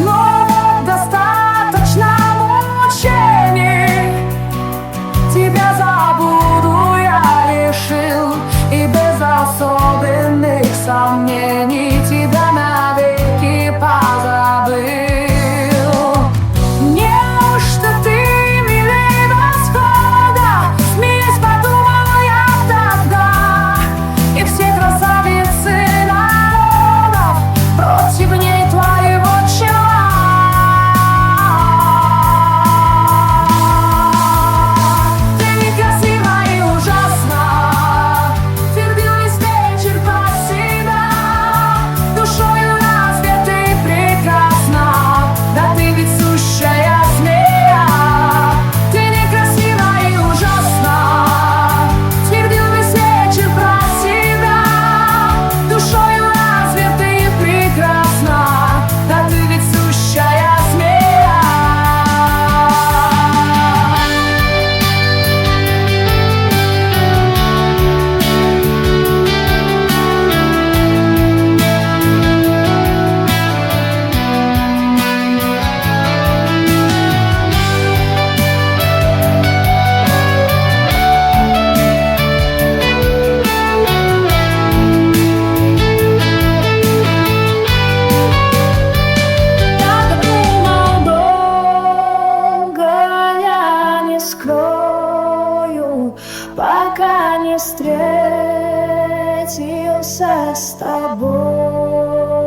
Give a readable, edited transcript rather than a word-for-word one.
но достаточно мучений. Тебя забуду я решил, и без особенных сомнений тебя навеки позабыл. Неужто ты милей восхода? Смеясь, подумал я тогда, и все красавицы народов противней твоего чела. Ты некрасива и ужасна, твердил весь вечер про себя. Душою разве ты прекрасна? Да ты ведь сущая змея. Ты некрасива и ужасна, твердил весь вечер про себя. Душою разве ты прекрасна? Да ты ведь сущая змея. Так думал долго, я не скрою, пока не встретился с тобой.